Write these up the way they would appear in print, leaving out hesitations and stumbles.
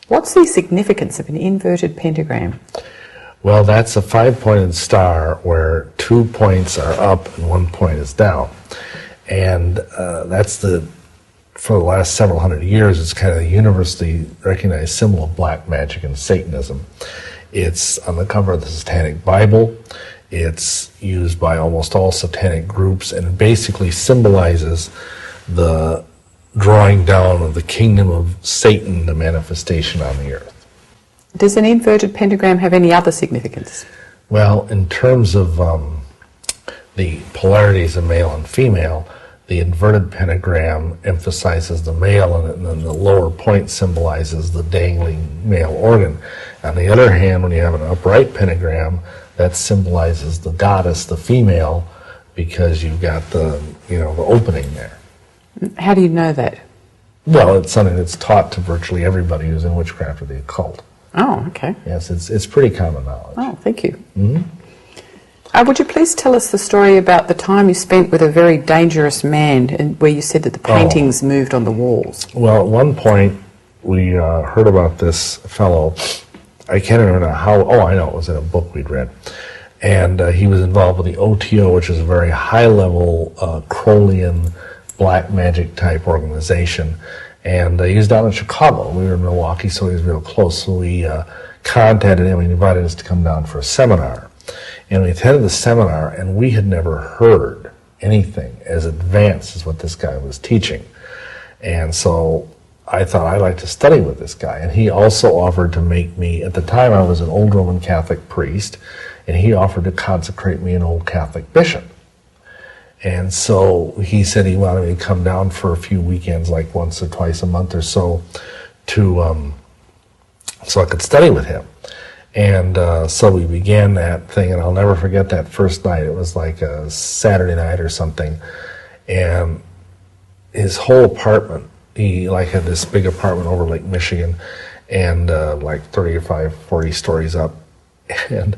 What's the significance of an inverted pentagram? Well, that's a 5-pointed star where 2 points are up and 1 point is down. And that's for the last several hundred years, it's kind of a universally recognized symbol of black magic and Satanism. It's on the cover of the Satanic Bible. It's used by almost all satanic groups, and it basically symbolizes the drawing down of the kingdom of Satan, the manifestation on the earth. Does an inverted pentagram have any other significance? Well, in terms of the polarities of male and female, the inverted pentagram emphasizes the male, and then the lower point symbolizes the dangling male organ. On the other hand, when you have an upright pentagram, that symbolizes the goddess, the female, because you've got the opening there. How do you know that? Well, it's something that's taught to virtually everybody who's in witchcraft or the occult. Oh, okay. Yes, it's pretty common knowledge. Oh, thank you. Mm-hmm. Would you please tell us the story about the time you spent with a very dangerous man, and where you said that the paintings moved on the walls? Well, at one point we heard about this fellow. I can't remember how. Oh, I know, it was in a book we'd read. And he was involved with the OTO, which is a very high-level Crowleyan black magic type organization. And he was down in Chicago. We were in Milwaukee, so he was real close. So we contacted him and he invited us to come down for a seminar. And we attended the seminar, and we had never heard anything as advanced as what this guy was teaching. And so I thought I'd like to study with this guy. And he also offered to make me, at the time I was an old Roman Catholic priest, and he offered to consecrate me an old Catholic bishop. And so he said he wanted me to come down for a few weekends, like once or twice a month or so, so I could study with him. And so we began that thing, and I'll never forget that first night. It was like a Saturday night or something, and his whole apartment, he had this big apartment over Lake Michigan, and like 40 stories up, and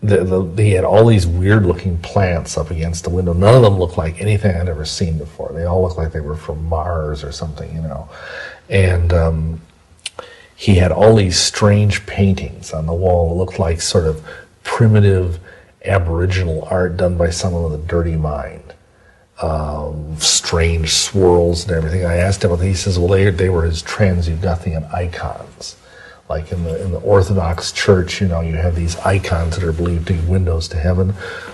he had all these weird-looking plants up against the window. None of them looked like anything I'd ever seen before. They all looked like they were from Mars or something, And he had all these strange paintings on the wall that looked like sort of primitive Aboriginal art done by someone with a dirty mind. Strange swirls and everything. I asked him, he says, well, they were his Transudothian icons. Like in the Orthodox Church, you have these icons that are believed to be windows to heaven.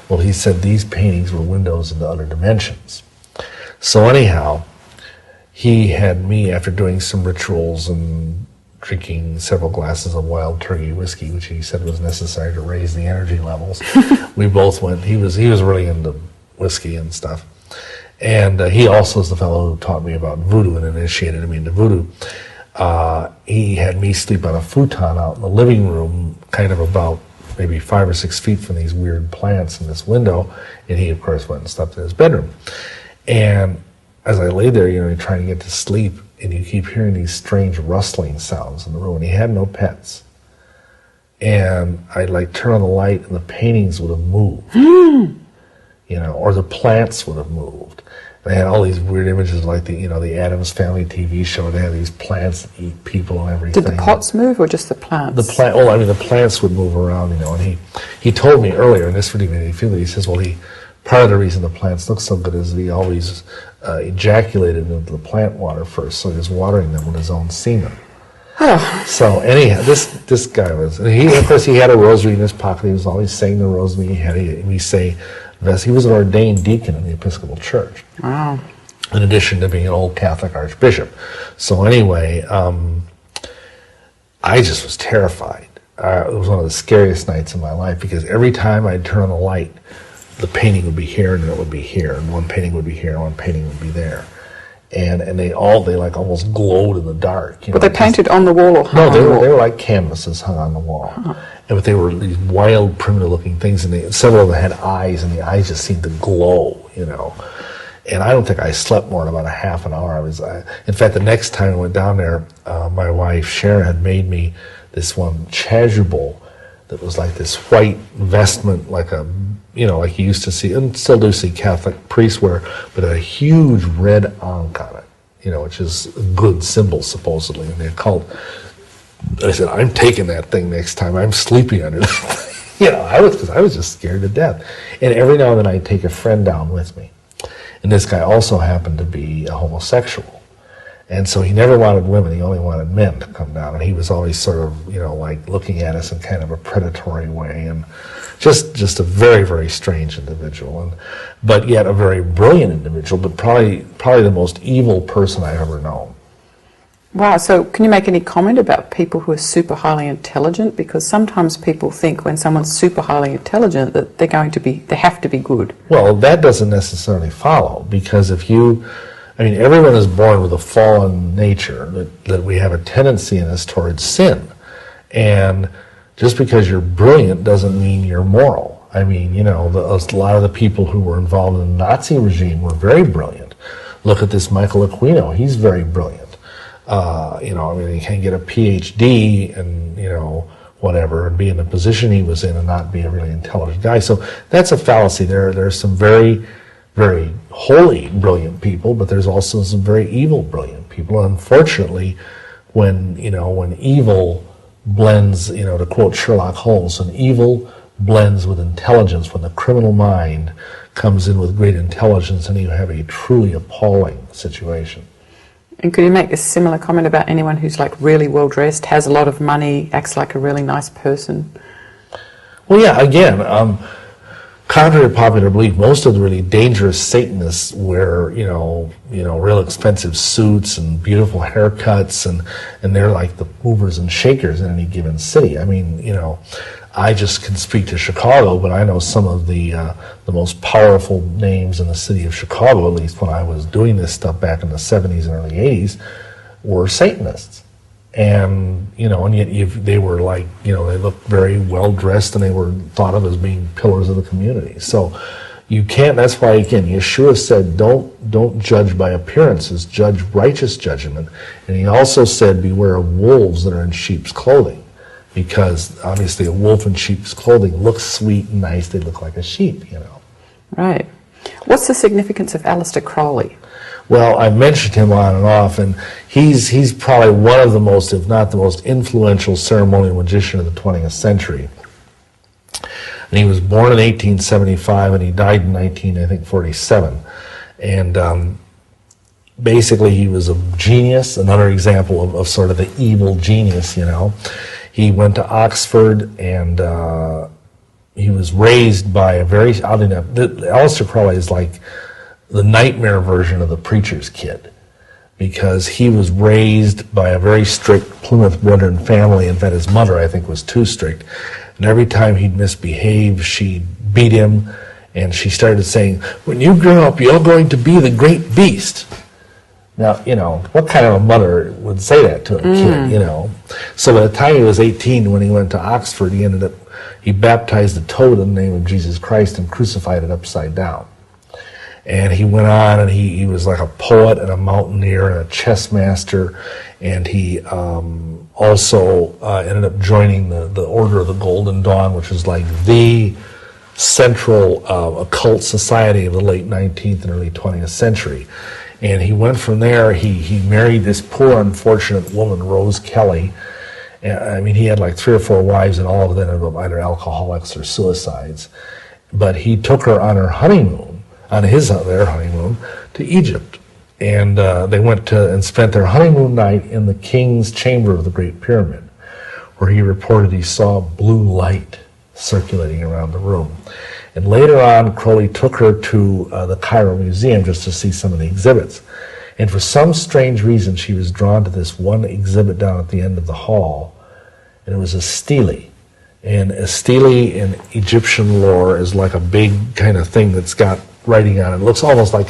Well, he said these paintings were windows into other dimensions. So anyhow, he had me, after doing some rituals and drinking several glasses of wild turkey whiskey, which he said was necessary to raise the energy levels. We both went. He was really into whiskey and stuff. And he also is the fellow who taught me about voodoo and initiated me into voodoo. he had me sleep on a futon out in the living room, kind of about maybe 5 or 6 feet from these weird plants in this window, and he, of course, went and slept in his bedroom. And as I lay there, you know, trying to get to sleep, and you keep hearing these strange rustling sounds in the room, and he had no pets. And I'd like turn on the light, and the paintings would have moved, you know, or the plants would have moved. They had all these weird images, like the Addams Family TV show. They had these plants that eat people and everything. Did the pots move or just the plants? The plants would move around, you know. And he told me earlier, and this really made me feel it. He says, well, part of the reason the plants look so good is that he always ejaculated into the plant water first, so he was watering them with his own semen. Oh. So anyhow, this guy was, and of course he had a rosary in his pocket. He was always saying the rosary. He was an ordained deacon in the Episcopal Church. Wow. In addition to being an old Catholic archbishop. So anyway, I just was terrified. It was one of the scariest nights of my life, because every time I'd turn on the light, the painting would be here, and it would be here, and one painting would be here, and one painting would be there. And they like almost glowed in the dark. Were they painted on the wall or hung on the wall? No, they were like canvases hung on the wall. Huh. But they were these wild, primitive-looking things, and several of them had eyes, and the eyes just seemed to glow, you know. And I don't think I slept more than about a half an hour. In fact, the next time I went down there, my wife Sharon had made me this one chasuble that was like this white vestment, like like you used to see, and still do see Catholic priests wear, but a huge red ankh on it, you know, which is a good symbol supposedly in the occult. I said, I'm taking that thing next time. I'm sleeping under it. You know, I was just scared to death. And every now and then I'd take a friend down with me. And this guy also happened to be a homosexual. And so he never wanted women, he only wanted men to come down. And he was always sort of, you know, like looking at us in kind of a predatory way. And just a very, very strange individual. But yet a very brilliant individual, but probably the most evil person I've ever known. Wow, so can you make any comment about people who are super highly intelligent? Because sometimes people think when someone's super highly intelligent that they have to be good. Well, that doesn't necessarily follow, because everyone is born with a fallen nature, that we have a tendency in us towards sin. And just because you're brilliant doesn't mean you're moral. I mean, you know, a lot of the people who were involved in the Nazi regime were very brilliant. Look at this Michael Aquino, he's very brilliant. He can get a PhD and, you know, whatever, and be in the position he was in and not be a really intelligent guy. So that's a fallacy. There's some very, very holy, brilliant people, but there's also some very evil, brilliant people. And unfortunately, when evil blends, you know, to quote Sherlock Holmes, when evil blends with intelligence, when the criminal mind comes in with great intelligence, and you have a truly appalling situation. And could you make a similar comment about anyone who's like really well dressed, has a lot of money, acts like a really nice person? Well, yeah, again, contrary to popular belief, most of the really dangerous Satanists wear, you know, real expensive suits and beautiful haircuts, and they're like the movers and shakers in any given city. I mean, you know, I just can speak to Chicago, but I know some of the most powerful names in the city of Chicago, at least when I was doing this stuff back in the 70s and early 80s, were Satanists. And, you know, and yet they were like, you know, they looked very well dressed, and they were thought of as being pillars of the community. So you can't, that's why, again, Yeshua said, don't judge by appearances, judge righteous judgment. And he also said, beware of wolves that are in sheep's clothing. Because obviously a wolf in sheep's clothing looks sweet and nice, they look like a sheep, you know. Right. What's the significance of Aleister Crowley? Well, I've mentioned him on and off, and he's probably one of the most, if not the most influential ceremonial magician of the 20th century. And he was born in 1875, and he died in 1947. And basically he was a genius, another example of sort of the evil genius, you know. He went to Oxford, and he was raised by a very, oddly enough, Aleister Crowley is like the nightmare version of the preacher's kid, because he was raised by a very strict Plymouth Brethren family. In fact, his mother, I think, was too strict. And every time he'd misbehave, she'd beat him, and she started saying, when you grow up, you're going to be the great beast. Now, what kind of a mother would say that to a kid, So by the time he was 18, when he went to Oxford, he baptized a toad in the name of Jesus Christ and crucified it upside down. And he went on, and he was like a poet and a mountaineer and a chess master, and he also ended up joining the Order of the Golden Dawn, which is like the central occult society of the late 19th and early 20th century. And he went from there, he married this poor, unfortunate woman, Rose Kelly. I mean, he had like 3 or 4 wives, and all of them ended up either alcoholics or suicides. But he took her on her honeymoon, their honeymoon, to Egypt. And they went and spent their honeymoon night in the king's chamber of the Great Pyramid, where he reported he saw blue light circulating around the room. And later on, Crowley took her to the Cairo Museum just to see some of the exhibits. And for some strange reason, she was drawn to this one exhibit down at the end of the hall, and it was a stele. And a stele in Egyptian lore is like a big kind of thing that's got writing on it. It looks almost like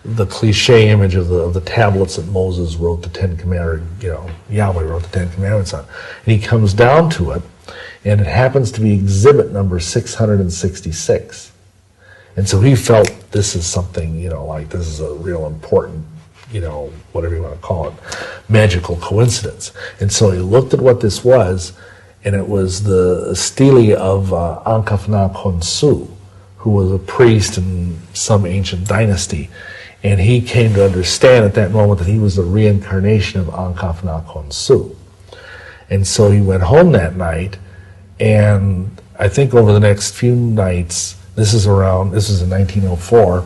the cliche image of the tablets that Moses wrote the Ten Commandments, Yahweh wrote the Ten Commandments on. And he comes down to it, and it happens to be exhibit number 666. And so he felt this is something, like this is a real important, whatever you want to call it, magical coincidence. And so he looked at what this was, and it was the stele of Ankafna Khonsu, who was a priest in some ancient dynasty. And he came to understand at that moment that he was the reincarnation of Ankafna Khonsu. And so he went home that night, and I think over the next few nights, this is in 1904,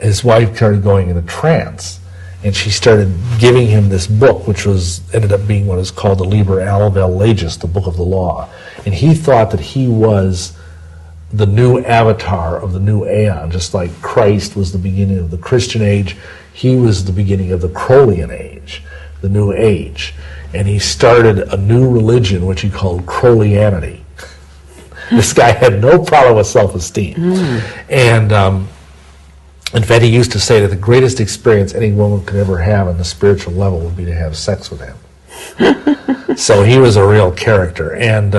his wife started going into trance, and she started giving him this book, which ended up being what is called the Liber Alvel Legis, the Book of the Law. And he thought that he was the new avatar of the new aeon, just like Christ was the beginning of the Christian age, he was the beginning of the Crowleyan age, the new age. And he started a new religion, which he called Crowleyanity. This guy had no problem with self-esteem. And in fact, he used to say that the greatest experience any woman could ever have on the spiritual level would be to have sex with him. So he was a real character. And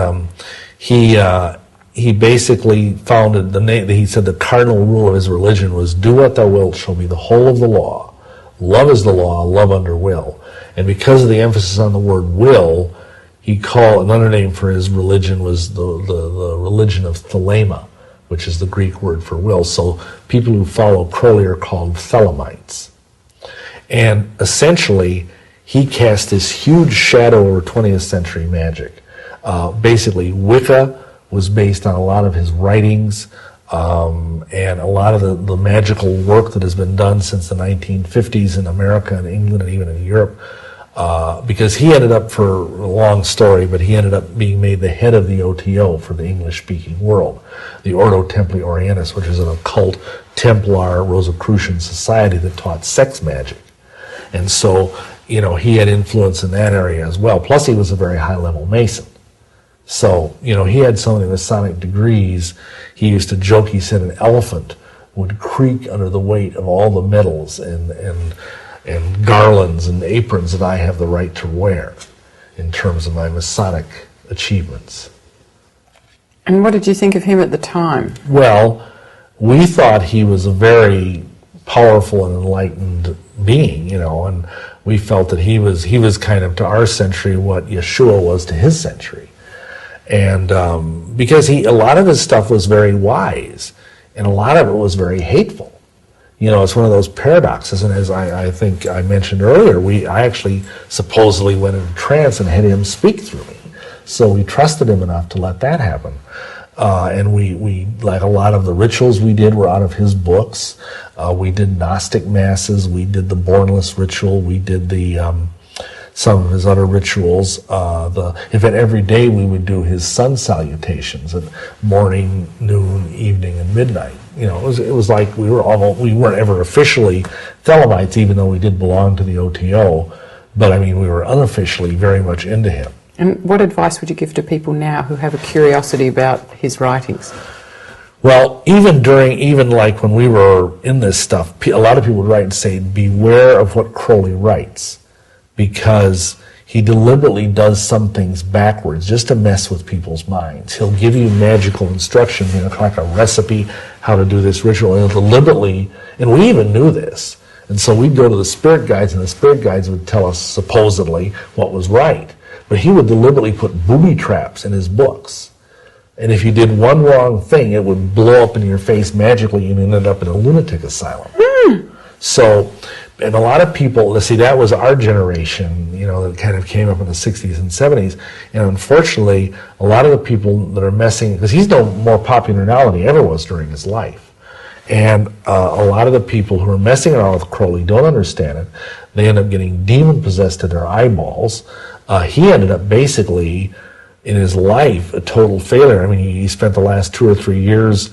he basically founded he said the cardinal rule of his religion was, do what thou wilt shall be the whole of the law. Love is the law, love under will. And because of the emphasis on the word will, he called, another name for his religion was the religion of Thelema, which is the Greek word for will. So people who follow Crowley are called Thelemites. And essentially, he cast this huge shadow over 20th century magic. Basically, Wicca was based on a lot of his writings, and a lot of the magical work that has been done since the 1950s in America and England and even in Europe, because he ended up, for a long story, but he ended up being made the head of the OTO for the English-speaking world, the Ordo Templi Orientis, which is an occult Templar Rosicrucian society that taught sex magic. And so, he had influence in that area as well. Plus, he was a very high-level Mason. So, he had so many Masonic degrees, he used to joke, he said an elephant would creak under the weight of all the medals and garlands and aprons that I have the right to wear in terms of my Masonic achievements. And what did you think of him at the time? Well, we thought he was a very powerful and enlightened being, and we felt that he was kind of, to our century, what Yeshua was to his century. And because a lot of his stuff was very wise, and a lot of it was very hateful. It's one of those paradoxes, and as I think I mentioned earlier, I actually supposedly went into trance and had him speak through me. So we trusted him enough to let that happen. And we like a lot of the rituals we did were out of his books. We did Gnostic masses, we did the Bornless ritual, we did some of his other rituals. In fact, every day we would do his sun salutations at morning, noon, evening, and midnight. It was like we weren't ever officially Thelemites, even though we did belong to the OTO. But we were unofficially very much into him. And what advice would you give to people now who have a curiosity about his writings? Well, even like when we were in this stuff, a lot of people would write and say, beware of what Crowley writes, because he deliberately does some things backwards just to mess with people's minds. He'll give you magical instruction, kind of like a recipe, how to do this ritual, and he'll deliberately, and we even knew this, and so we'd go to the spirit guides, and the spirit guides would tell us supposedly what was right. But he would deliberately put booby traps in his books. And if you did one wrong thing, it would blow up in your face magically and ended up in a lunatic asylum. So, and a lot of people, see, that was our generation, that kind of came up in the 60s and 70s. And unfortunately, a lot of the people that are messing, because he's no more popular now than he ever was during his life. And a lot of the people who are messing around with Crowley don't understand it. They end up getting demon-possessed to their eyeballs. He ended up basically, in his life, a total failure. I mean, he spent the last 2 or 3 years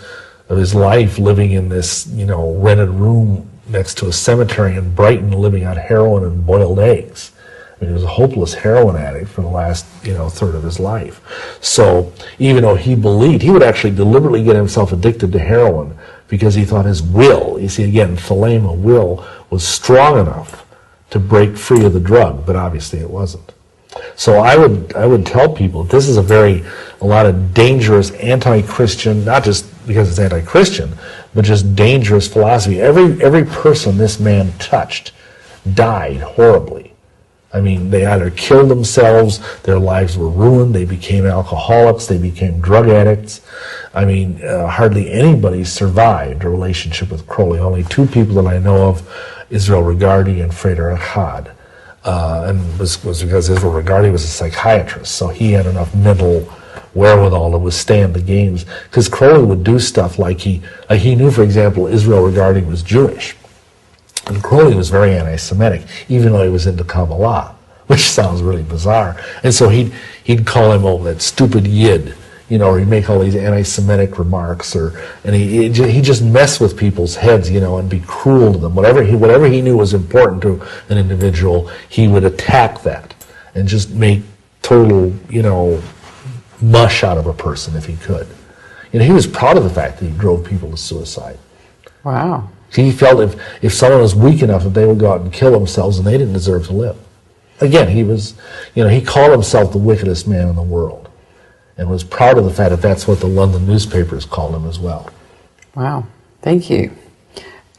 of his life living in this, rented room next to a cemetery in Brighton, living on heroin and boiled eggs. I mean, he was a hopeless heroin addict for the last, third of his life. So even though he believed, he would actually deliberately get himself addicted to heroin because he thought his will, you see, again, thelema, will, was strong enough to break free of the drug, but obviously it wasn't. So I would tell people this is a lot of dangerous anti-Christian, not just because it's anti-Christian, but just dangerous philosophy. Every person this man touched died horribly. I mean, they either killed themselves, their lives were ruined, they became alcoholics, they became drug addicts. I mean, hardly anybody survived a relationship with Crowley. Only 2 people that I know of, Israel Regardie and Freder Echad. And was because Israel Regardie was a psychiatrist, so he had enough mental wherewithal to withstand the games. Because Crowley would do stuff like he knew, for example, Israel Regardie was Jewish, and Crowley was very anti-Semitic, even though he was into Kabbalah, which sounds really bizarre. And so he'd call him, that stupid Yid, or he'd make all these anti-Semitic remarks, and he just mess with people's heads, and be cruel to them. Whatever he knew was important to an individual, he would attack that and just make total, mush out of a person if he could. He was proud of the fact that he drove people to suicide. Wow. He felt if someone was weak enough that they would go out and kill themselves, and they didn't deserve to live. Again, he was, he called himself the wickedest man in the world, and was proud of the fact that that's what the London newspapers called him as well. Wow, thank you.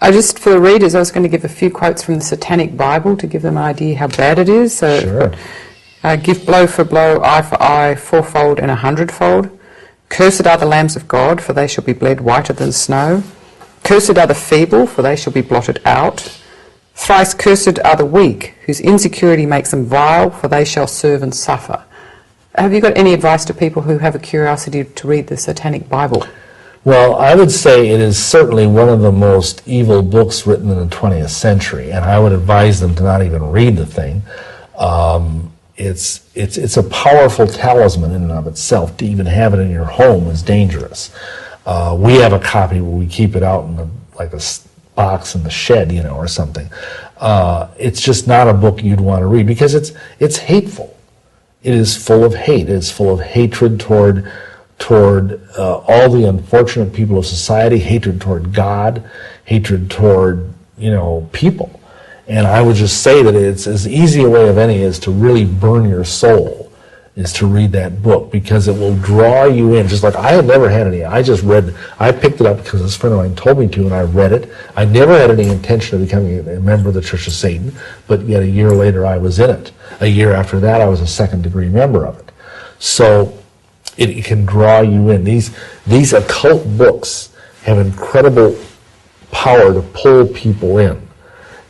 Just for the readers, I was going to give a few quotes from the Satanic Bible to give them an idea how bad it is. So, sure. Give blow for blow, eye for eye, 4-fold and 100-fold. Cursed are the lambs of God, for they shall be bled whiter than snow. Cursed are the feeble, for they shall be blotted out. Thrice cursed are the weak, whose insecurity makes them vile, for they shall serve and suffer. Have you got any advice to people who have a curiosity to read the Satanic Bible? Well, I would say it is certainly one of the most evil books written in the 20th century, and I would advise them to not even read the thing. It's a powerful talisman in and of itself. To even have it in your home is dangerous. We have a copy where we keep it out in a box in the shed, or something. It's just not a book you'd want to read because it's hateful. It is full of hate. It's full of hatred toward all the unfortunate people of society, hatred toward God, hatred toward, people. And I would just say that it's as easy a way of any is to really burn your soul, is to read that book, because it will draw you in. Just like I had never had any. I picked it up because this friend of mine told me to, and I read it. I never had any intention of becoming a member of the Church of Satan, but yet a year later I was in it. A year after that I was a 2nd-degree member of it. So it can draw you in. These occult books have incredible power to pull people in.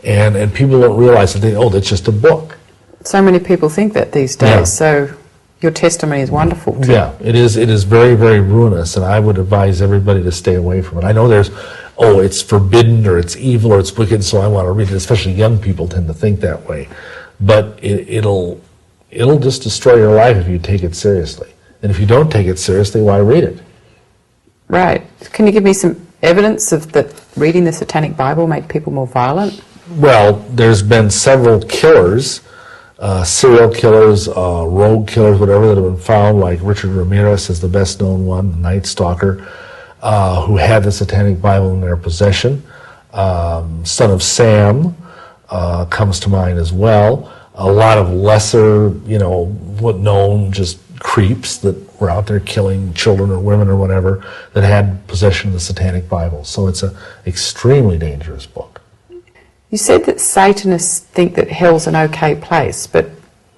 And people don't realize that that's just a book. So many people think that these days, yeah. So your testimony is wonderful too. Yeah, it is very, very ruinous, and I would advise everybody to stay away from it. I know there's, it's forbidden, or it's evil, or it's wicked, so I want to read it. Especially young people tend to think that way. But it'll just destroy your life if you take it seriously. And if you don't take it seriously, why read it? Right. Can you give me some evidence of that reading the Satanic Bible made people more violent? Well, there's been several killers, serial killers, rogue killers, whatever, that have been found, like Richard Ramirez is the best known one, the Night Stalker. who had the Satanic Bible in their possession. Son of Sam comes to mind as well. A lot of lesser, what known just creeps that were out there killing children or women or whatever that had possession of the Satanic Bible. So it's an extremely dangerous book. You said that Satanists think that hell's an okay place, but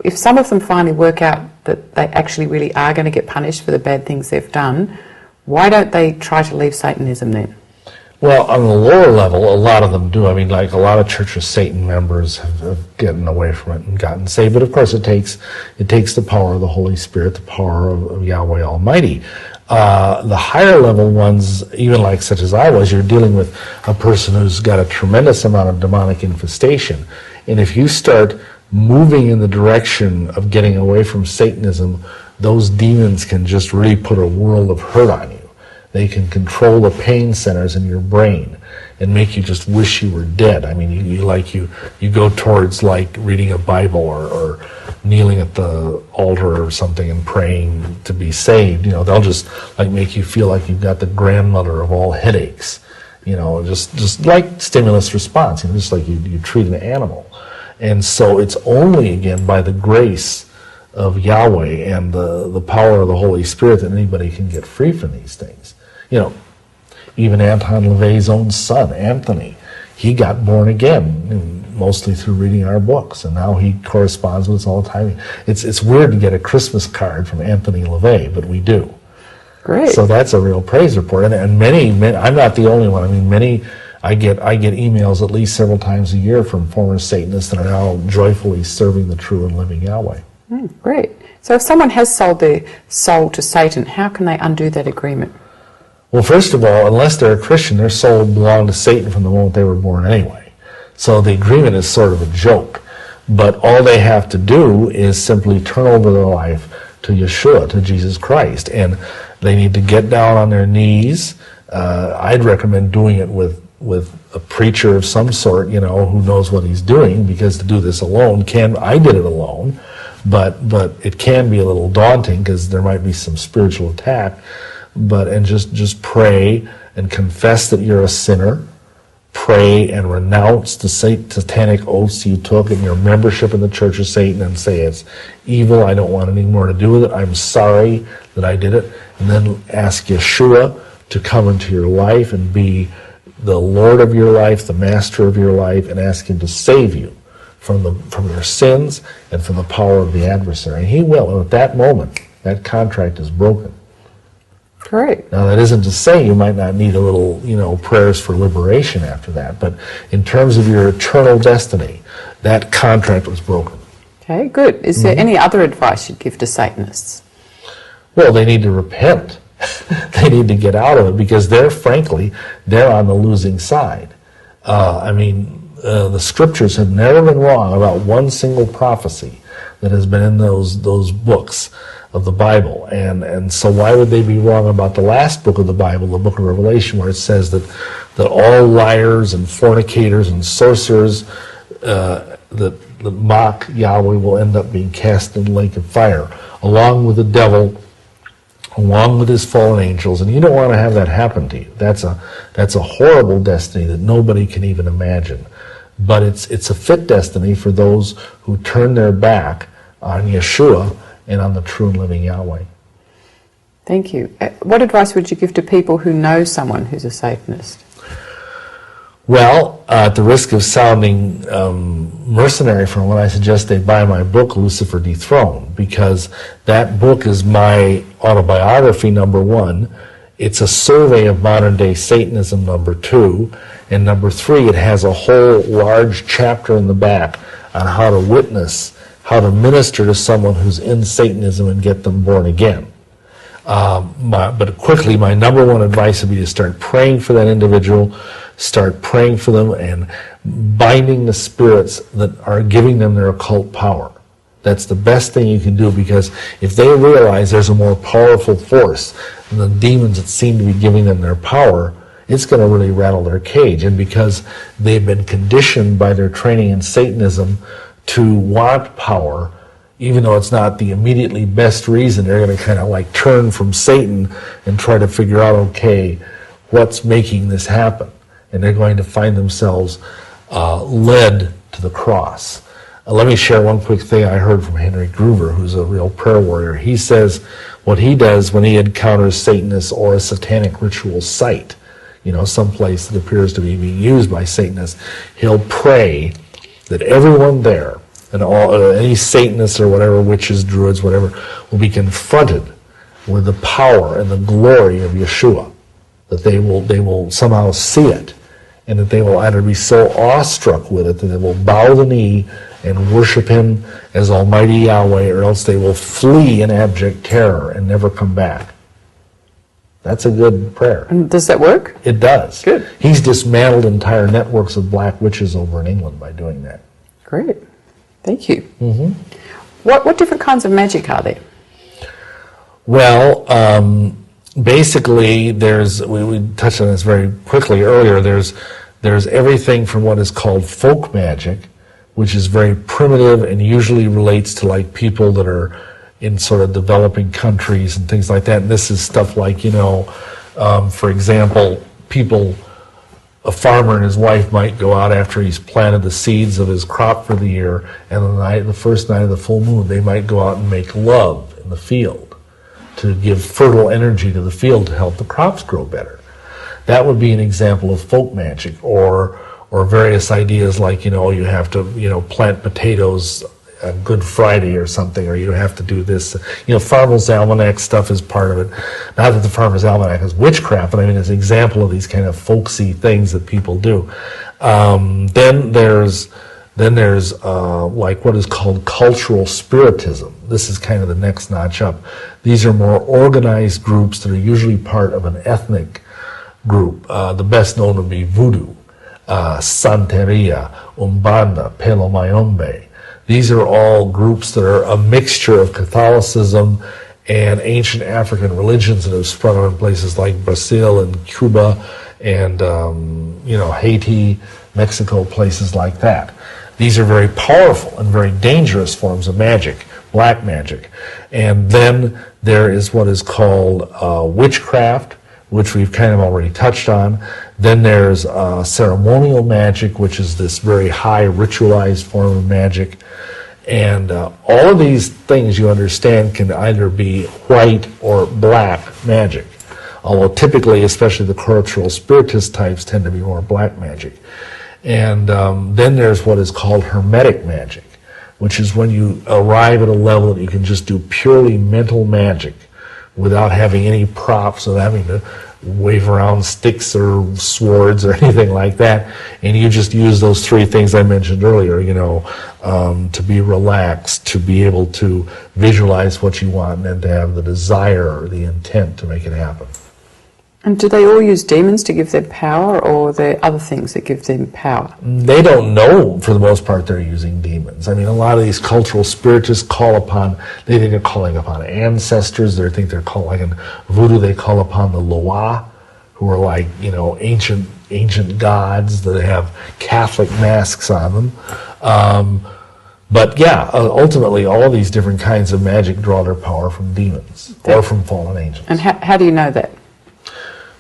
if some of them finally work out that they actually really are going to get punished for the bad things they've done, why don't they try to leave Satanism then? Well, on the lower level, a lot of them do. I mean, like a lot of Church of Satan members have gotten away from it and gotten saved. But of course, it takes the power of the Holy Spirit, the power of Yahweh Almighty. The higher level ones, even like such as I was, you're dealing with a person who's got a tremendous amount of demonic infestation. And if you start moving in the direction of getting away from Satanism, those demons can just really put a world of hurt on you. They can control the pain centers in your brain and make you just wish you were dead. I mean, you go towards like reading a Bible or kneeling at the altar or something and praying to be saved. They'll just like make you feel like you've got the grandmother of all headaches. Just like stimulus response. Just like you treat an animal. And so it's only again by the grace of Yahweh and the power of the Holy Spirit that anybody can get free from these things. Even Anton LaVey's own son, Anthony, he got born again, mostly through reading our books, and now he corresponds with us all the time. It's weird to get a Christmas card from Anthony LaVey, but we do. Great. So that's a real praise report, and many, I'm not the only one. I mean, many. I get emails at least several times a year from former Satanists that are now joyfully serving the true and living Yahweh. Great. So if someone has sold their soul to Satan, how can they undo that agreement? Well, first of all, unless they're a Christian, their soul belonged to Satan from the moment they were born anyway. So the agreement is sort of a joke. But all they have to do is simply turn over their life to Yeshua, to Jesus Christ. And they need to get down on their knees. I'd recommend doing it with a preacher of some sort, who knows what he's doing, because to do this alone I did it alone, but it can be a little daunting because there might be some spiritual attack. And just pray and confess that you're a sinner. Pray and renounce the satanic oaths you took in your membership in the Church of Satan and say it's evil, I don't want anything more to do with it, I'm sorry that I did it. And then ask Yeshua to come into your life and be the Lord of your life, the Master of your life, and ask Him to save you from your sins and from the power of the adversary. And He will. And at that moment, that contract is broken. Great. Now, that isn't to say you might not need a little, prayers for liberation after that. But in terms of your eternal destiny, that contract was broken. Okay, good. Is there any other advice you'd give to Satanists? Well, they need to repent. They need to get out of it because they're on the losing side. The scriptures have never been wrong about one single prophecy that has been in those books of the Bible. And so why would they be wrong about the last book of the Bible, the book of Revelation, where it says that all liars and fornicators and sorcerers that mock Yahweh will end up being cast in the lake of fire, along with the devil, along with his fallen angels, and you don't want to have that happen to you. That's a horrible destiny that nobody can even imagine. But it's a fit destiny for those who turn their back on Yeshua and on the true and living Yahweh. Thank you. What advice would you give to people who know someone who's a Satanist? Well, at the risk of sounding mercenary from what I suggest they buy my book, Lucifer Dethroned, because that book is my autobiography, number one. It's a survey of modern-day Satanism, number two. And number three, it has a whole large chapter in the back on how to witness, how to minister to someone who's in Satanism and get them born again. But quickly, my number one advice would be to start praying for that individual, start praying for them and binding the spirits that are giving them their occult power. That's the best thing you can do, because if they realize there's a more powerful force than the demons that seem to be giving them their power, it's going to really rattle their cage. And because they've been conditioned by their training in Satanism to want power, even though it's not the immediately best reason, they're going to kind of like turn from Satan and try to figure out, okay, what's making this happen? And they're going to find themselves led to the cross. Let me share one quick thing I heard from Henry Gruver, who's a real prayer warrior. He says what he does when he encounters Satanists or a satanic ritual site, someplace that appears to be being used by Satanists, he'll pray that everyone there, and any Satanists or whatever, witches, druids, whatever, will be confronted with the power and the glory of Yeshua, that they will somehow see it, and that they will either be so awestruck with it that they will bow the knee and worship him as Almighty Yahweh, or else they will flee in abject terror and never come back. That's a good prayer. And does that work? It does. Good. He's dismantled entire networks of black witches over in England by doing that. Great. Thank you. Mm-hmm. What different kinds of magic are there? Well, basically, we touched on this very quickly earlier. There's everything from what is called folk magic, which is very primitive and usually relates to like people that are in sort of developing countries and things like that. And this is stuff like, for example, a farmer and his wife might go out after he's planted the seeds of his crop for the year, and the first night of the full moon, they might go out and make love in the field to give fertile energy to the field to help the crops grow better. That would be an example of folk magic, or various ideas like, you have to, plant potatoes on Good Friday or something, or you have to do this. Farmer's Almanac stuff is part of it. Not that the Farmer's Almanac is witchcraft, but I mean it's an example of these kind of folksy things that people do. Then there's like what is called cultural spiritism. This is kind of the next notch up. These are more organized groups that are usually part of an ethnic group. The best known would be Voodoo, Santeria, Umbanda, Palo Mayombe. These are all groups that are a mixture of Catholicism and ancient African religions that have sprung up in places like Brazil and Cuba and Haiti, Mexico, places like that. These are very powerful and very dangerous forms of magic, black magic. And then there is what is called witchcraft, which we've kind of already touched on. Then there's ceremonial magic, which is this very high ritualized form of magic. And all of these things, you understand, can either be white or black magic. Although typically, especially the cultural spiritist types, tend to be more black magic. And then there's what is called hermetic magic, which is when you arrive at a level that you can just do purely mental magic without having any props, without having to wave around sticks or swords or anything like that, and you just use those three things I mentioned earlier, to be relaxed, to be able to visualize what you want, and then to have the desire or the intent to make it happen. And do they all use demons to give them power, or are there other things that give them power? They don't know, for the most part, they're using demons. I mean, a lot of these cultural spiritists they think they're calling upon ancestors. They think they're calling, like in Voodoo, they call upon the Loa, who are like, ancient gods that have Catholic masks on them. But yeah, ultimately, all of these different kinds of magic draw their power from demons or from fallen angels. And how do you know that?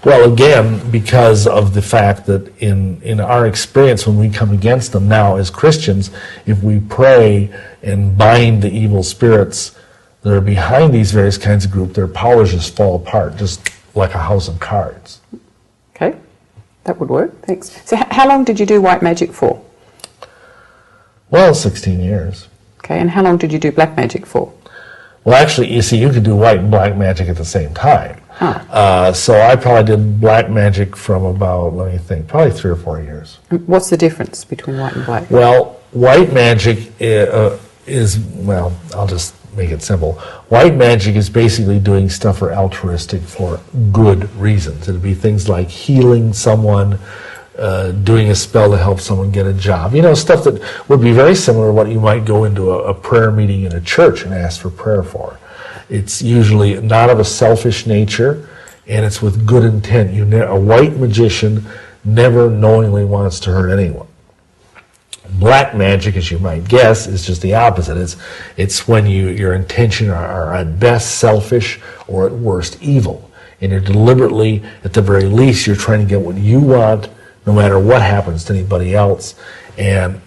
Well, again, because of the fact that in our experience, when we come against them now as Christians, if we pray and bind the evil spirits that are behind these various kinds of groups, their powers just fall apart, just like a house of cards. Okay, that would work. Thanks. So how long did you do white magic for? Well, 16 years. Okay, and how long did you do black magic for? Well, actually, you see, you could do white and black magic at the same time. Huh. So I probably did black magic from about, let me think, probably 3 or 4 years. What's the difference between white and black? Well, white magic well, I'll just make it simple. White magic is basically doing stuff for altruistic, for good reasons. It'd be things like healing someone, doing a spell to help someone get a job. Stuff that would be very similar to what you might go into a prayer meeting in a church and ask for prayer for. It's usually not of a selfish nature, and it's with good intent. A white magician never knowingly wants to hurt anyone. Black magic, as you might guess, is just the opposite. It's when your intention are at best selfish or at worst evil. And you're deliberately, at the very least, you're trying to get what you want, no matter what happens to anybody else. And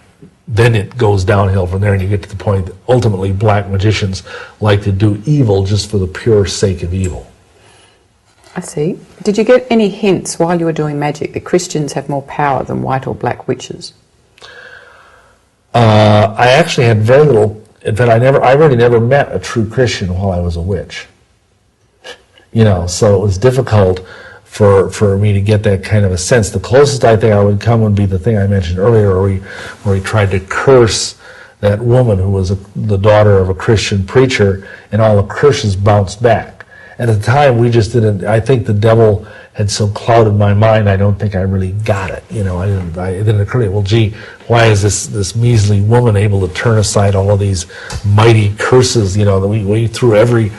then it goes downhill from there, and you get to the point that ultimately black magicians like to do evil just for the pure sake of evil. I see. Did you get any hints while you were doing magic that Christians have more power than white or black witches? I actually had very little. In fact, I really never met a true Christian while I was a witch. So it was difficult for me to get that kind of a sense. The closest I think I would come would be the thing I mentioned earlier, where he tried to curse that woman who was the daughter of a Christian preacher, and all the curses bounced back. And at the time, we just didn't. I think the devil had so clouded my mind, I don't think I really got it. It didn't occur to me, well, gee, why is this measly woman able to turn aside all of these mighty curses? That we threw every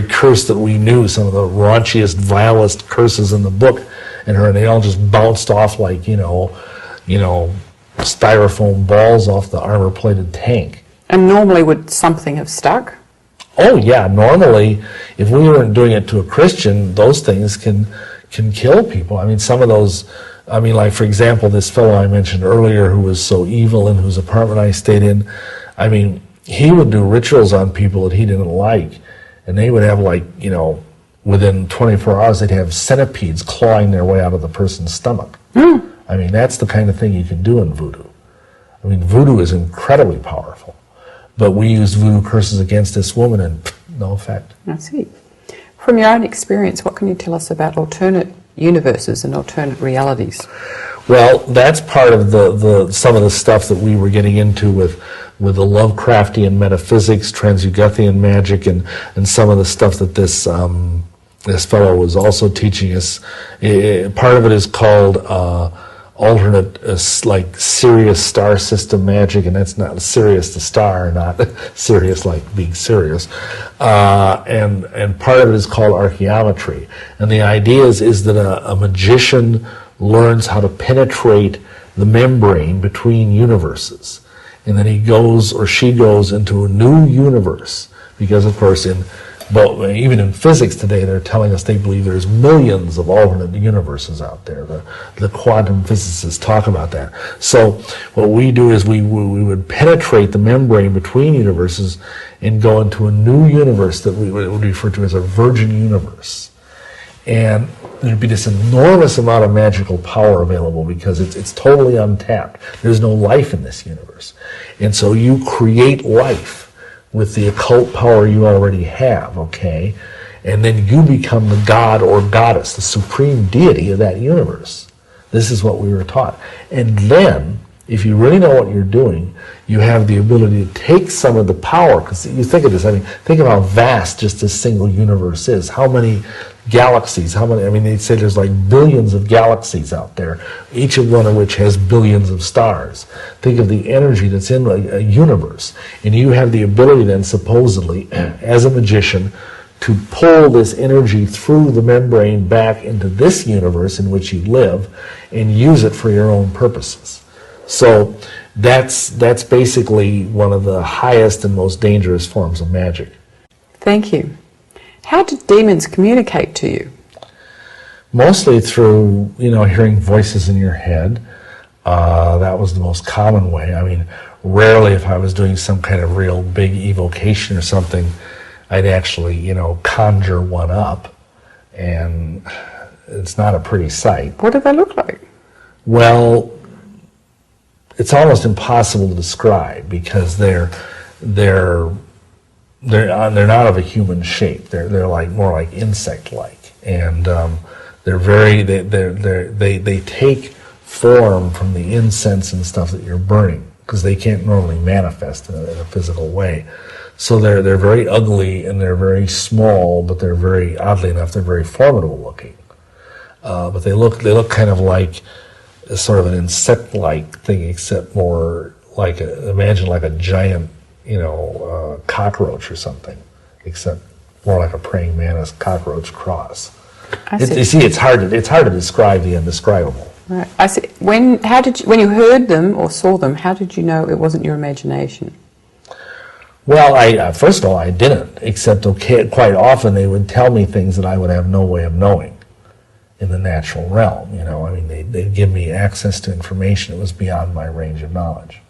curse that we knew, some of the raunchiest, vilest curses in the book, and they all just bounced off like styrofoam balls off the armor-plated tank. And normally would something have stuck? Oh yeah, normally if we weren't doing it to a Christian, those things can kill people. I mean, some of those, like for example, this fellow I mentioned earlier who was so evil and whose apartment I stayed in, he would do rituals on people that he didn't like, and they would have within 24 hours they'd have centipedes clawing their way out of the person's stomach. That's the kind of thing you can do in voodoo. Voodoo is incredibly powerful, but we used voodoo curses against this woman and no effect. I see. From your own experience, what can you tell us about alternate universes and alternate realities? Well, that's part of the some of the stuff that we were getting into with the Lovecraftian metaphysics, Transuguthian magic, and some of the stuff that this fellow was also teaching us. Part of it is called alternate, like Sirius star system magic, and that's not Sirius the star, not Sirius like being serious. And part of it is called archaeometry. And the idea is that a magician learns how to penetrate the membrane between universes. And then he goes or she goes into a new universe. Because, of course, even in physics today, they're telling us they believe there's millions of alternate universes out there. The quantum physicists talk about that. So what we do is we would penetrate the membrane between universes and go into a new universe that we would refer to as a virgin universe. And there'd be this enormous amount of magical power available because it's totally untapped. There's no life in this universe. And so you create life with the occult power you already have, okay? And then you become the god or goddess, the supreme deity of that universe. This is what we were taught. And then, if you really know what you're doing, you have the ability to take some of the power, because you think of this, think of how vast just this single universe is. How many galaxies, they'd say there's like billions of galaxies out there, each of one of which has billions of stars. Think of the energy that's in a universe. And you have the ability then, supposedly, as a magician, to pull this energy through the membrane back into this universe in which you live and use it for your own purposes. So that's basically one of the highest and most dangerous forms of magic. Thank you. How did demons communicate to you? Mostly through, hearing voices in your head. That was the most common way. Rarely if I was doing some kind of real big evocation or something, I'd actually, conjure one up. And it's not a pretty sight. What do they look like? Well, it's almost impossible to describe because they're not of a human shape. They're like more like insect-like, and they take form from the incense and stuff that you're burning because they can't normally manifest in a physical way. So they're very ugly and they're very small, but they're very, oddly enough, they're very formidable looking. But they look kind of like sort of an insect-like thing, except more like imagine like a giant, cockroach or something, except more like a praying mantis cockroach cross. I see. You see, it's hard to describe the indescribable. Right. I see. When you heard them or saw them, how did you know it wasn't your imagination? Well, first of all, I didn't, except quite often they would tell me things that I would have no way of knowing in the natural realm. I mean, they'd give me access to information that was beyond my range of knowledge.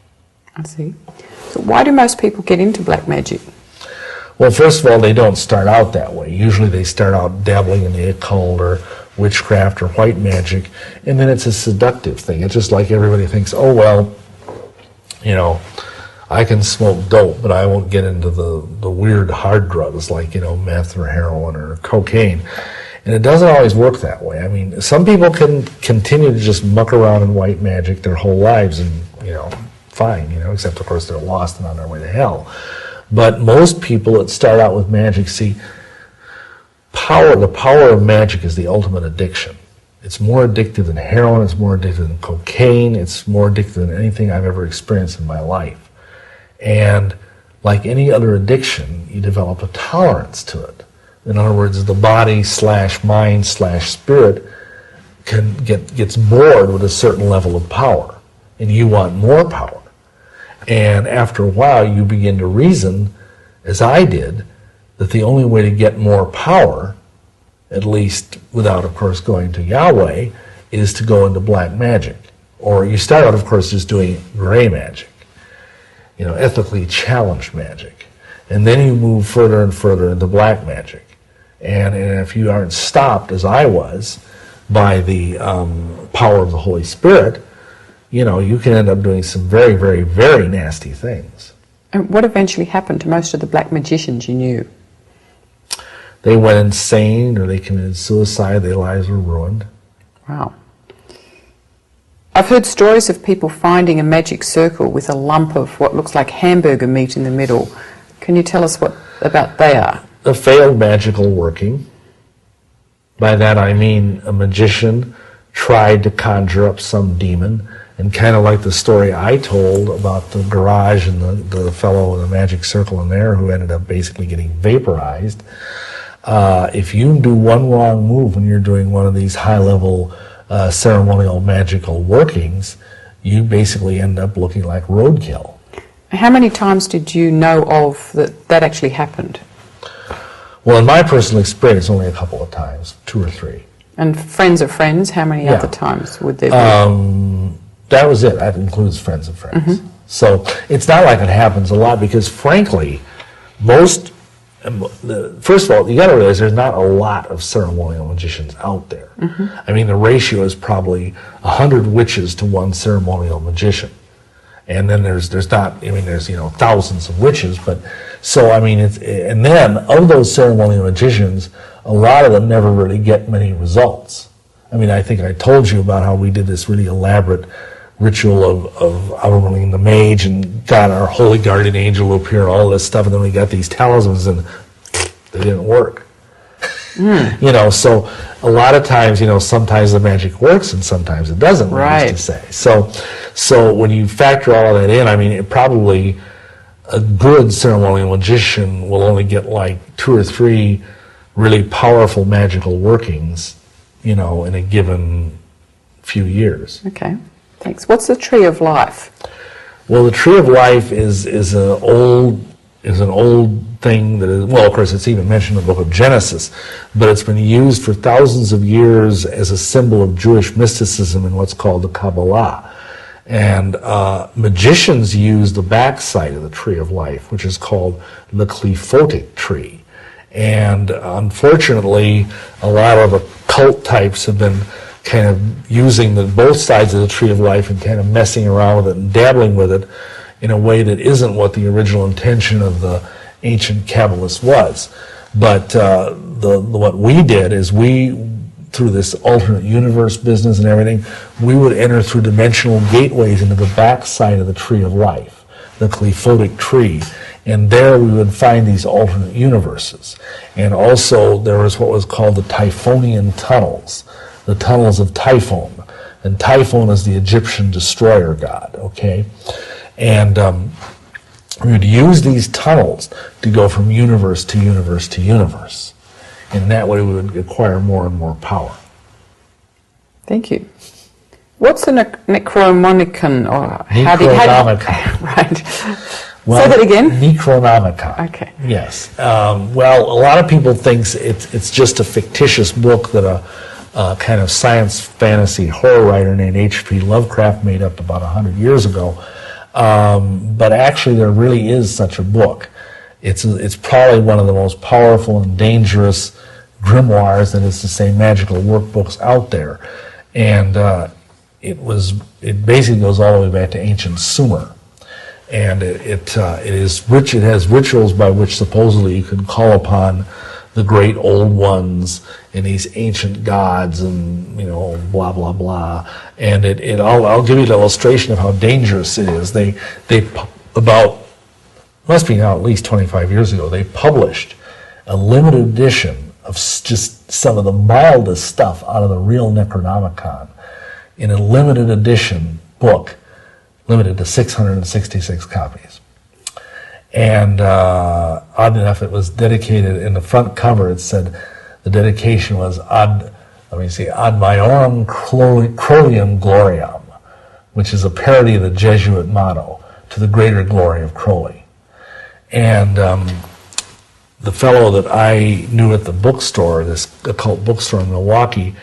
I see. So why do most people get into black magic? Well, first of all, they don't start out that way. Usually they start out dabbling in the occult or witchcraft or white magic, and then it's a seductive thing. It's just like everybody thinks, oh, well, I can smoke dope, but I won't get into the weird hard drugs like, meth or heroin or cocaine. And it doesn't always work that way. I mean, some people can continue to just muck around in white magic their whole lives and, fine, except of course they're lost and on their way to hell. But most people that start out with magic, see, the power of magic is the ultimate addiction. It's more addictive than heroin, it's more addictive than cocaine, it's more addictive than anything I've ever experienced in my life. And like any other addiction, you develop a tolerance to it. In other words, the body / mind / spirit gets bored with a certain level of power, and you want more power. And after a while, you begin to reason, as I did, that the only way to get more power, at least without, of course, going to Yahweh, is to go into black magic. Or you start out, of course, just doing gray magic, ethically challenged magic. And then you move further and further into black magic. And if you aren't stopped, as I was, by the power of the Holy Spirit, you can end up doing some very, very, very nasty things. And what eventually happened to most of the black magicians you knew? They went insane or they committed suicide. Their lives were ruined. Wow. I've heard stories of people finding a magic circle with a lump of what looks like hamburger meat in the middle. Can you tell us what about they are? A failed magical working. By that I mean a magician tried to conjure up some demon, and kind of like the story I told about the garage and the fellow in the magic circle in there who ended up basically getting vaporized. If you do one wrong move when you're doing one of these high-level ceremonial magical workings, you basically end up looking like roadkill. How many times did you know of that actually happened? Well, in my personal experience, only a couple of times, 2 or 3. And friends of friends, how many other times would there be? That was it. That includes friends of friends. Mm-hmm. So it's not like it happens a lot because, frankly, first of all, you got to realize there's not a lot of ceremonial magicians out there. Mm-hmm. I mean, the ratio is probably 100 witches to 1 ceremonial magician. And then there's thousands of witches, but so I mean and then of those ceremonial magicians, a lot of them never really get many results. I mean, I think I told you about how we did this really elaborate ritual of honoring the mage and got our holy guardian angel to appear and all this stuff, and then we got these talismans and they didn't work. So a lot of times, sometimes the magic works and sometimes it doesn't, right. To say. So when you factor all of that in, I mean, a good ceremonial magician will only get like 2 or 3 really powerful magical workings, in a given few years. Okay, thanks. What's the Tree of Life? Well, the Tree of Life is an old thing that is, well, of course, it's even mentioned in the book of Genesis, but it's been used for thousands of years as a symbol of Jewish mysticism in what's called the Kabbalah. And magicians use the backside of the Tree of Life, which is called the Qliphothic tree. And unfortunately, a lot of occult types have been kind of using both sides of the Tree of Life and kind of messing around with it and dabbling with it in a way that isn't what the original intention of the ancient Kabbalists was. But what we did is through this alternate universe business and everything, we would enter through dimensional gateways into the backside of the Tree of Life, the Qliphothic tree. And there we would find these alternate universes. And also there was what was called the Typhonian tunnels, the tunnels of Typhon. And Typhon is the Egyptian destroyer god, okay? And we would use these tunnels to go from universe to universe to universe. And that way we would acquire more and more power. Thank you. What's a Necronomicon? Or Necronomicon. Right. Well, say that again. Necronomicon. Okay. Yes. Well, a lot of people think it's just a fictitious book that a kind of science fantasy horror writer named H.P. Lovecraft made up about 100 years ago. But actually, there really is such a book. It's probably one of the most powerful and dangerous grimoires, that is to say, magical workbooks out there. And it basically goes all the way back to ancient Sumer. And it is rich. It has rituals by which supposedly you can call upon the great old ones and these ancient gods, and blah blah blah. And I'll give you an illustration of how dangerous it is. They about must be now at least 25 years ago. They published a limited edition of just some of the mildest stuff out of the real Necronomicon in a limited edition book, limited to 666 copies. And odd enough, it was dedicated, in the front cover it said, the dedication was ad Maiorum Crolium Gloriam, which is a parody of the Jesuit motto, to the greater glory of Crowley. And the fellow that I knew at the bookstore, this occult bookstore in Milwaukee,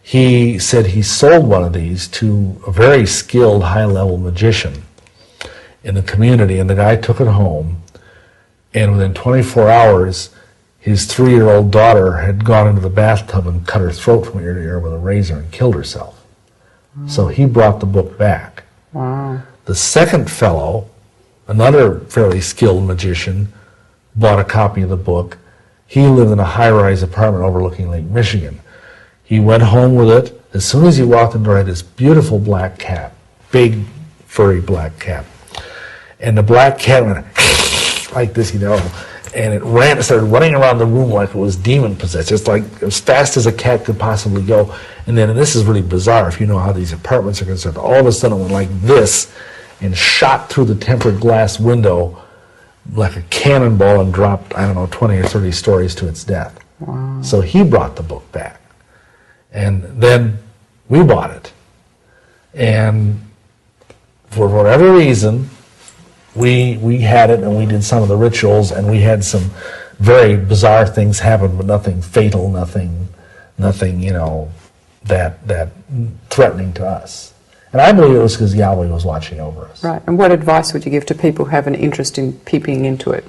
he said he sold one of these to a very skilled, high-level magician in the community, and the guy took it home, and within 24 hours, his 3-year-old daughter had gone into the bathtub and cut her throat from ear to ear with a razor and killed herself. Wow. So he brought the book back. Wow. The second fellow, another fairly skilled magician, bought a copy of the book. He lived in a high-rise apartment overlooking Lake Michigan. He went home with it. As soon as he walked in the door, he had this beautiful black cat, big, furry black cat. And the black cat went like this, and it started running around the room like it was demon-possessed, just like as fast as a cat could possibly go. And then, and this is really bizarre if you know how these apartments are concerned, all of a sudden it went like this and shot through the tempered glass window like a cannonball and dropped, 20 or 30 stories to its death. Wow. So he brought the book back. And then we bought it. And for whatever reason, we had it, and we did some of the rituals, and we had some very bizarre things happen, but nothing fatal, nothing that threatening to us. And I believe it was because Yahweh was watching over us. Right. And what advice would you give to people who have an interest in peeping into it?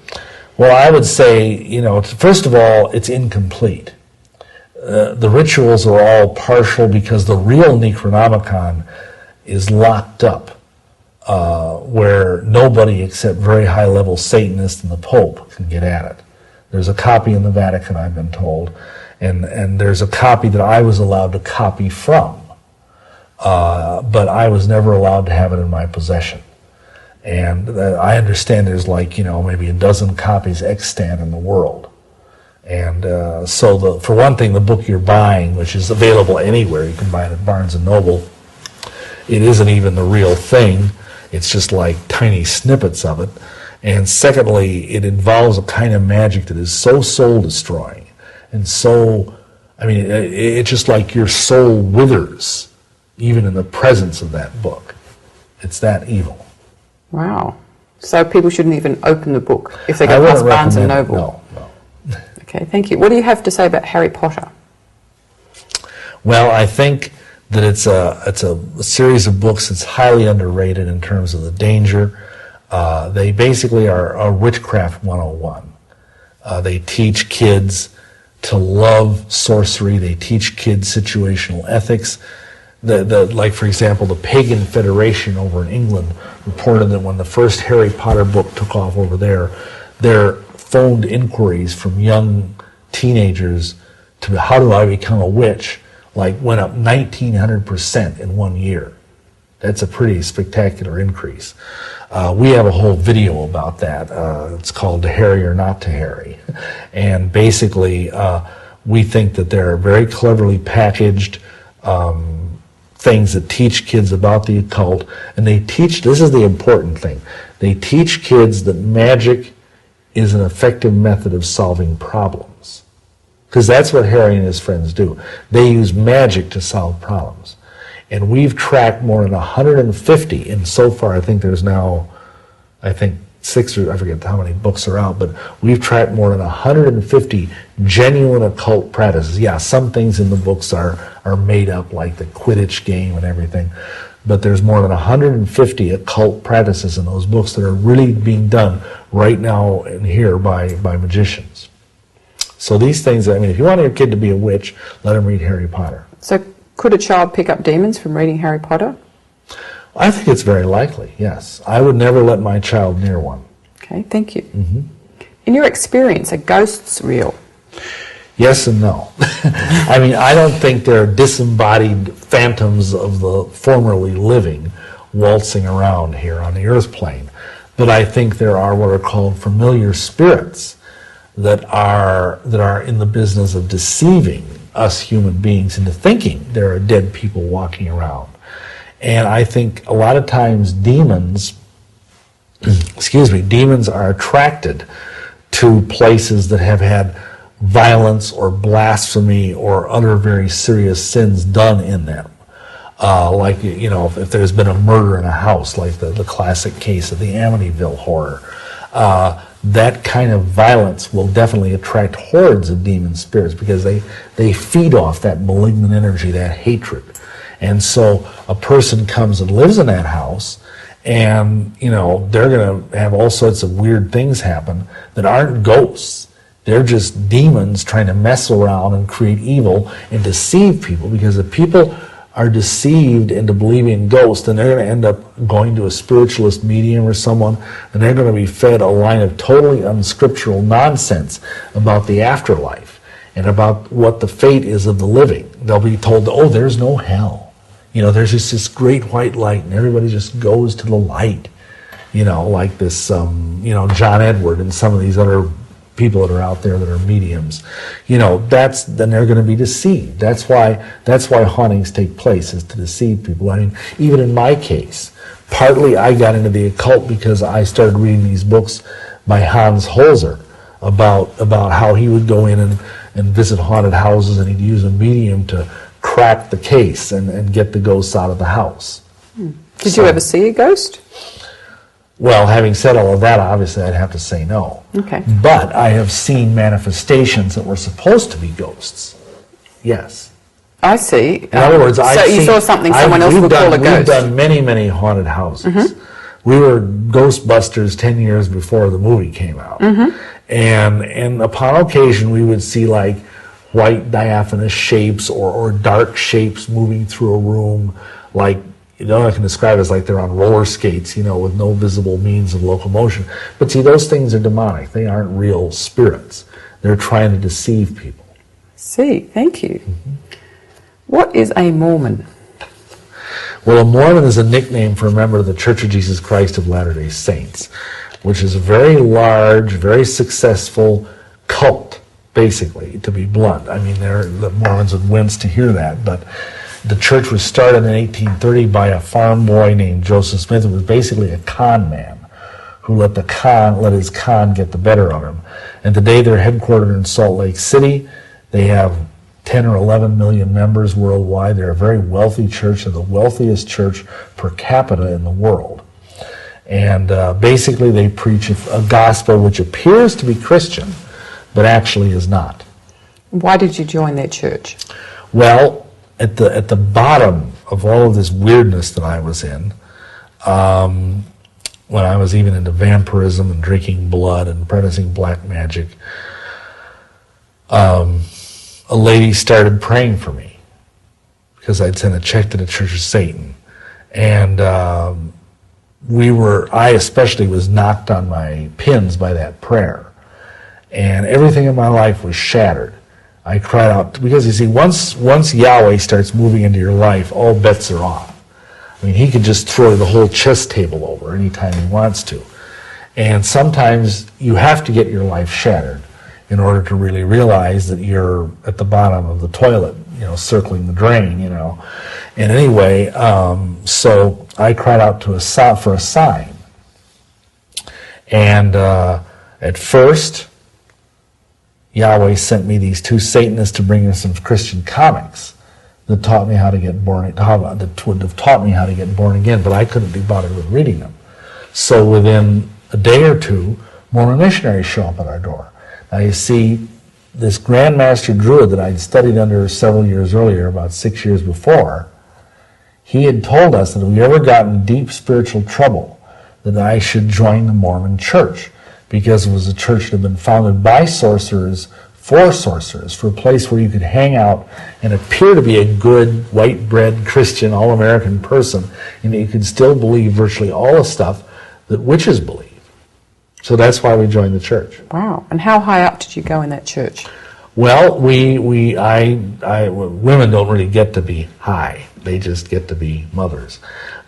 Well, I would say, first of all, it's incomplete. The rituals are all partial because the real Necronomicon is locked up where nobody except very high-level Satanists and the Pope can get at it. There's a copy in the Vatican, I've been told, and there's a copy that I was allowed to copy from, but I was never allowed to have it in my possession. And I understand there's maybe a dozen copies extant in the world. And so for one thing, the book you're buying, which is available anywhere, you can buy it at Barnes & Noble, it isn't even the real thing. It's just like tiny snippets of it. And secondly, it involves a kind of magic that is so soul-destroying. And so, it's just like your soul withers, even in the presence of that book. It's that evil. Wow. So people shouldn't even open the book if they go past Barnes & Noble? No. Okay, thank you. What do you have to say about Harry Potter? Well, I think that it's a series of books that's highly underrated in terms of the danger. They basically are a witchcraft 101. They teach kids to love sorcery. They teach kids situational ethics. Like, for example, the Pagan Federation over in England reported that when the first Harry Potter book took off over there, their phoned inquiries from young teenagers to how do I become a witch went up 1,900% in 1 year. That's a pretty spectacular increase. We have a whole video about that. It's called To Harry or Not to Harry. And basically, we think that there are very cleverly packaged things that teach kids about the occult. And they teach, this is the important thing, they teach kids that magic is an effective method of solving problems. Because that's what Harry and his friends do. They use magic to solve problems. And we've tracked more than 150, and so far I think there's now, 6 or I forget how many books are out, but we've tracked more than 150 genuine occult practices. Yeah, some things in the books are made up, like the Quidditch game and everything, but there's more than 150 occult practices in those books that are really being done right now and here by magicians. So these things, I mean, if you want your kid to be a witch, let him read Harry Potter. So could a child pick up demons from reading Harry Potter? I think it's very likely, yes. I would never let my child near one. Okay, thank you. Mm-hmm. In your experience, are ghosts real? Yes and no. I mean, I don't think there are disembodied phantoms of the formerly living waltzing around here on the earth plane. But I think there are what are called familiar spirits that are in the business of deceiving us human beings into thinking there are dead people walking around. And I think a lot of times demons are attracted to places that have had violence or blasphemy or other very serious sins done in them. Like, you know, if there's been a murder in a house, like the classic case of the Amityville horror, that kind of violence will definitely attract hordes of demon spirits because they feed off that malignant energy, that hatred. And so a person comes and lives in that house, and, you know, they're going to have all sorts of weird things happen that aren't ghosts. They're just demons trying to mess around and create evil and deceive people, because if people are deceived into believing in ghosts, then they're going to end up going to a spiritualist medium or someone, and they're going to be fed a line of totally unscriptural nonsense about the afterlife and about what the fate is of the living. They'll be told, oh, there's no hell. You know, there's just this great white light, and everybody just goes to the light. You know, like this, you know, John Edward and some of these other people that are out there that are mediums. You know, then they're going to be deceived. That's why hauntings take place, is to deceive people. I mean, even in my case, partly I got into the occult because I started reading these books by Hans Holzer about how he would go in and visit haunted houses, and he'd use a medium to crack the case and get the ghosts out of the house. Did you ever see a ghost? Well, having said all of that, obviously I'd have to say no. Okay. But I have seen manifestations that were supposed to be ghosts. Yes. I see. In other words, you saw something someone else would call a ghost. We've done many, many haunted houses. Mm-hmm. We were Ghostbusters 10 years before the movie came out. Mm-hmm. And upon occasion we would see like white diaphanous shapes or dark shapes moving through a room, like, you know, I can describe it as like they're on roller skates, you know, with no visible means of locomotion. But see, those things are demonic. They aren't real spirits. They're trying to deceive people. See, thank you. Mm-hmm. What is a Mormon? Well, a Mormon is a nickname for a member of the Church of Jesus Christ of Latter-day Saints, which is a very large, very successful cult, basically, to be blunt. I mean, the Mormons would wince to hear that, but the church was started in 1830 by a farm boy named Joseph Smith, who was basically a con man who let his con get the better of him. And today they're headquartered in Salt Lake City. They have 10 or 11 million members worldwide. They're a very wealthy church. They're the wealthiest church per capita in the world. And basically they preach a gospel which appears to be Christian, but actually is not. Why did you join their church? Well, at the bottom of all of this weirdness that I was in, when I was even into vampirism and drinking blood and practicing black magic, a lady started praying for me because I'd sent a check to the Church of Satan. And I especially was knocked on my pins by that prayer. And everything in my life was shattered. I cried out, because you see, once Yahweh starts moving into your life, all bets are off. I mean, he could just throw the whole chess table over anytime he wants to. And sometimes you have to get your life shattered in order to really realize that you're at the bottom of the toilet, you know, circling the drain, you know. And anyway, so I cried out for a sign. And at first, Yahweh sent me these two Satanists to bring us some Christian comics that taught me how to get born, that would have taught me how to get born again, but I couldn't be bothered with reading them. So within a day or two, Mormon missionaries show up at our door. Now you see, this Grand Master Druid that I'd studied under several years earlier, about 6 years before, he had told us that if we ever got in deep spiritual trouble, that I should join the Mormon Church, because it was a church that had been founded by sorcerers, for a place where you could hang out and appear to be a good, white-bread Christian, all-American person, and you could still believe virtually all the stuff that witches believe. So that's why we joined the church. Wow. And how high up did you go in that church? Well, women don't really get to be high. They just get to be mothers.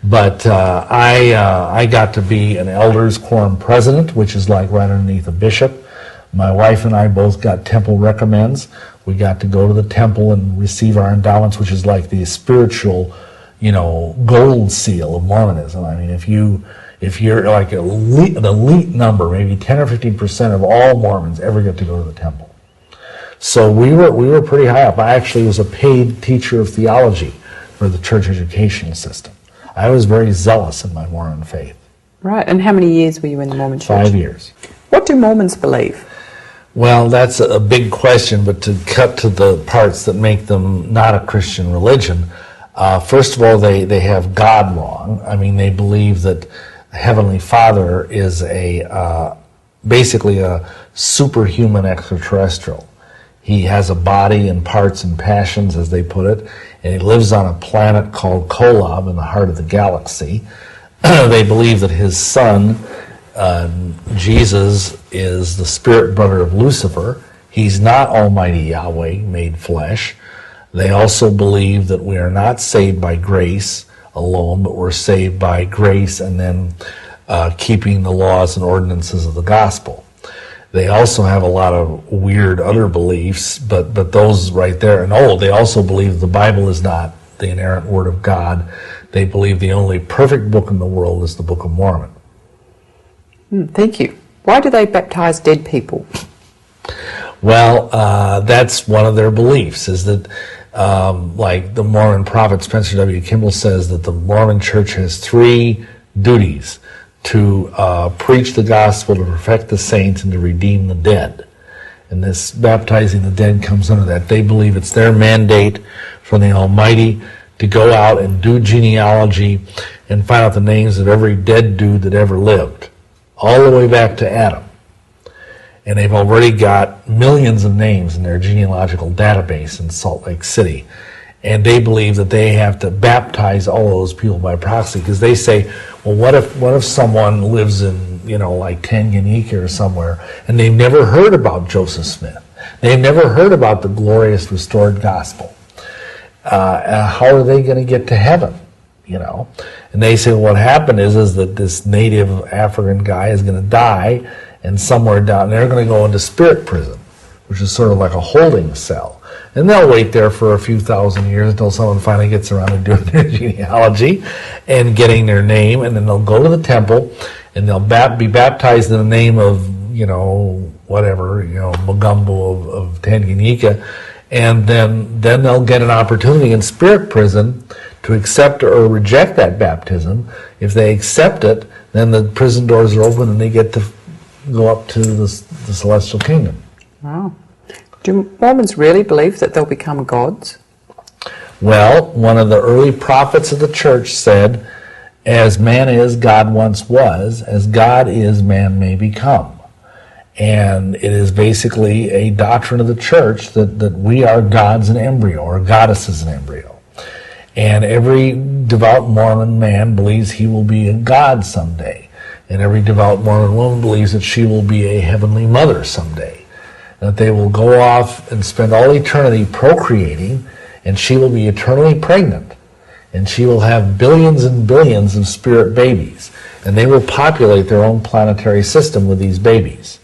But I got to be an elders quorum president, which is like right underneath a bishop. My wife and I both got temple recommends. We got to go to the temple and receive our endowments, which is like the spiritual, gold seal of Mormonism. I mean, if you're like an elite number, maybe 10 or 15% of all Mormons ever get to go to the temple. So we were pretty high up. I actually was a paid teacher of theology for the church educational system. I was very zealous in my Mormon faith. Right. And how many years were you in the Mormon church? 5 years. What do Mormons believe? Well, that's a big question, but to cut to the parts that make them not a Christian religion, first of all, they have God wrong. I mean, they believe that Heavenly Father is basically a superhuman extraterrestrial. He has a body and parts and passions, as they put it, and he lives on a planet called Kolob in the heart of the galaxy. They believe that his son, Jesus, is the spirit brother of Lucifer. He's not Almighty Yahweh made flesh. They also believe that we are not saved by grace alone, but we're saved by grace and then keeping the laws and ordinances of the gospel. They also have a lot of weird other beliefs, but those right there. And they also believe the Bible is not the inerrant word of God. They believe the only perfect book in the world is the Book of Mormon. Thank you. Why do they baptize dead people? Well, that's one of their beliefs, is that like the Mormon prophet Spencer W. Kimball says that the Mormon church has 3 duties: to preach the gospel, to perfect the saints, and to redeem the dead. And this baptizing the dead comes under that. They believe it's their mandate from the Almighty to go out and do genealogy and find out the names of every dead dude that ever lived, all the way back to Adam. And they've already got millions of names in their genealogical database in Salt Lake City. And they believe that they have to baptize all those people by proxy, because they say, well, what if someone lives in, like Tanganyika or somewhere, and they've never heard about Joseph Smith? They've never heard about the glorious restored gospel. How are they going to get to heaven? And they say, well, what happened is that this native African guy is going to die, and somewhere down there, they're going to go into spirit prison, which is sort of like a holding cell. And they'll wait there for a few thousand years until someone finally gets around to doing their genealogy and getting their name, and then they'll go to the temple, and they'll be baptized in the name of, Magumbo of Tanganyika, and then they'll get an opportunity in spirit prison to accept or reject that baptism. If they accept it, then the prison doors are open and they get to go up to the celestial kingdom. Wow. Do Mormons really believe that they'll become gods? Well, one of the early prophets of the church said, as man is, God once was, as God is, man may become. And it is basically a doctrine of the church that we are gods in embryo, or goddesses in embryo. And every devout Mormon man believes he will be a god someday. And every devout Mormon woman believes that she will be a heavenly mother someday. That they will go off and spend all eternity procreating, and she will be eternally pregnant. And she will have billions and billions of spirit babies. And they will populate their own planetary system with these babies.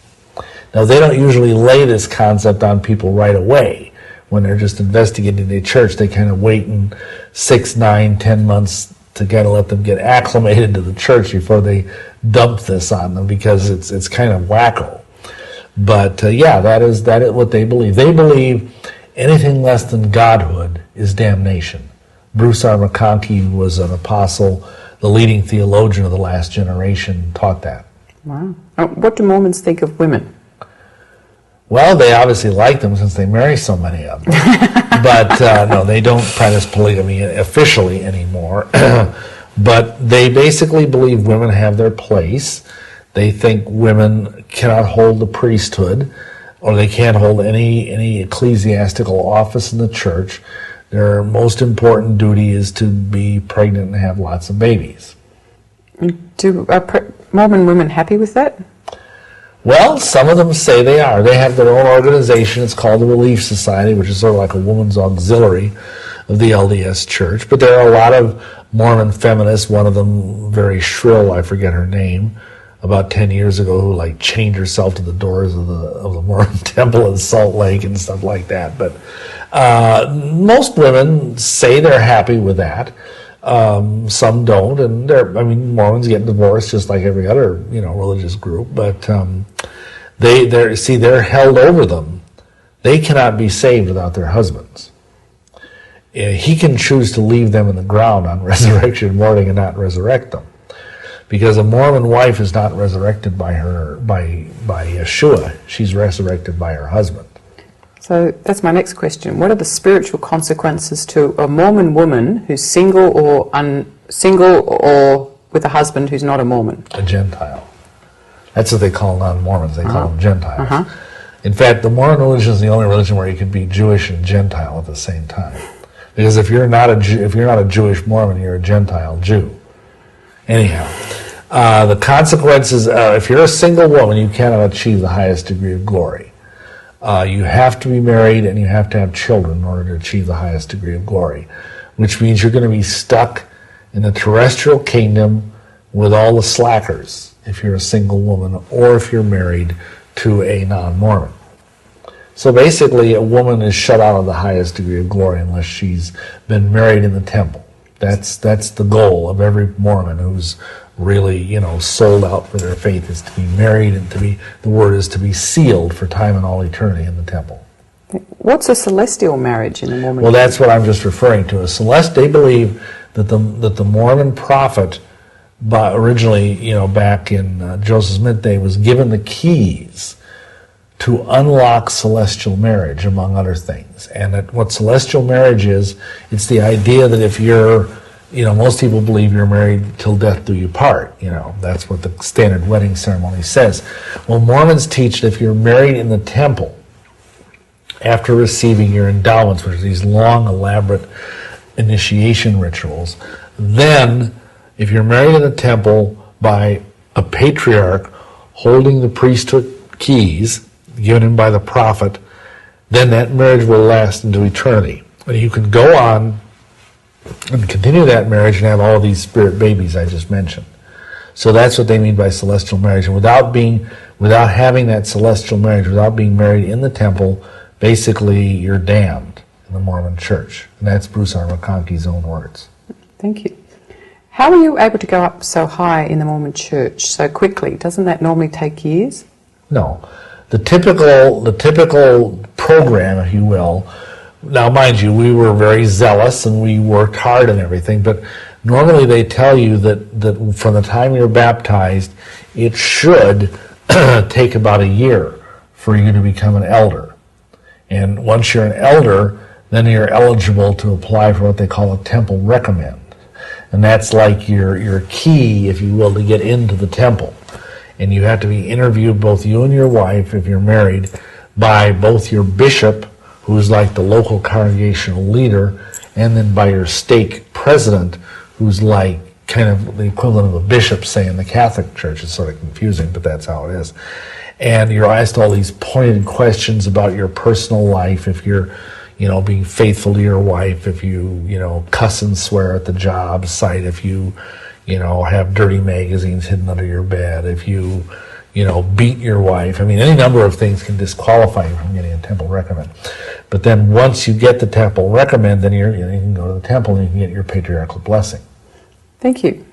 Now, they don't usually lay this concept on people right away. When they're just investigating the church, they kind of wait in 6, 9, 10 months to kind of let them get acclimated to the church before they dump this on them, because it's kind of wacko. But that is what they believe. They believe anything less than godhood is damnation. Bruce R. McConkie was an apostle, the leading theologian of the last generation, taught that. Wow. What do Mormons think of women? Well, they obviously like them since they marry so many of them. But no, they don't practice polygamy officially anymore. But they basically believe women have their place. They think women cannot hold the priesthood, or they can't hold any ecclesiastical office in the church. Their most important duty is to be pregnant and have lots of babies. Are Mormon women happy with that? Well, some of them say they are. They have their own organization. It's called the Relief Society, which is sort of like a woman's auxiliary of the LDS Church. But there are a lot of Mormon feminists, one of them very shrill, I forget her name, about 10 years ago, who like chained herself to the doors of the Mormon temple in Salt Lake and stuff like that. But most women say they're happy with that. Some don't, and Mormons get divorced just like every other religious group. But they're held over them. They cannot be saved without their husbands. He can choose to leave them in the ground on resurrection morning and not resurrect them, because a Mormon wife is not resurrected by Yeshua. She's resurrected by her husband. So that's my next question. What are the spiritual consequences to a Mormon woman who's single or with a husband who's not a Mormon? A Gentile. That's what they call non-Mormons. They call them Gentiles. In fact, the Mormon religion is the only religion where you can be Jewish and Gentile at the same time. Because if you're not a Jewish Mormon, you're a Gentile Jew. Anyhow, the consequences, if you're a single woman, you cannot achieve the highest degree of glory. You have to be married and you have to have children in order to achieve the highest degree of glory, which means you're going to be stuck in the terrestrial kingdom with all the slackers if you're a single woman or if you're married to a non-Mormon. So basically, a woman is shut out of the highest degree of glory unless she's been married in the temple. That's the goal of every Mormon who's really, sold out for their faith, is to be married and the word is to be sealed for time and all eternity in the temple. What's a celestial marriage in the Mormon? Well, that's what I'm just referring to. They believe that the Mormon prophet, originally, back in Joseph Smith day, was given the keys to unlock celestial marriage, among other things. And that what celestial marriage is, it's the idea that if you're, most people believe you're married till death do you part. That's what the standard wedding ceremony says. Well, Mormons teach that if you're married in the temple, after receiving your endowments, which are these long, elaborate initiation rituals, then if you're married in the temple by a patriarch holding the priesthood keys, given him by the prophet, then that marriage will last into eternity. And you can go on and continue that marriage and have all these spirit babies I just mentioned. So that's what they mean by celestial marriage. And without having that celestial marriage, without being married in the temple, basically you're damned in the Mormon church. And that's Bruce R. McConkie's own words. Thank you. How are you able to go up so high in the Mormon church so quickly? Doesn't that normally take years? No. The typical program, if you will. Now, mind you, we were very zealous and we worked hard and everything, but normally they tell you that from the time you're baptized, it should take about a year for you to become an elder. And once you're an elder, then you're eligible to apply for what they call a temple recommend. And that's like your key, if you will, to get into the temple. And you have to be interviewed, both you and your wife, if you're married, by both your bishop, who's like the local congregational leader, and then by your stake president, who's like kind of the equivalent of a bishop, say, in the Catholic Church. It's sort of confusing, but that's how it is. And you're asked all these pointed questions about your personal life, if you're, being faithful to your wife, if you, cuss and swear at the job site, if you have dirty magazines hidden under your bed, if you, beat your wife. Any number of things can disqualify you from getting a temple recommend. But then once you get the temple recommend, then you can go to the temple and you can get your patriarchal blessing. Thank you.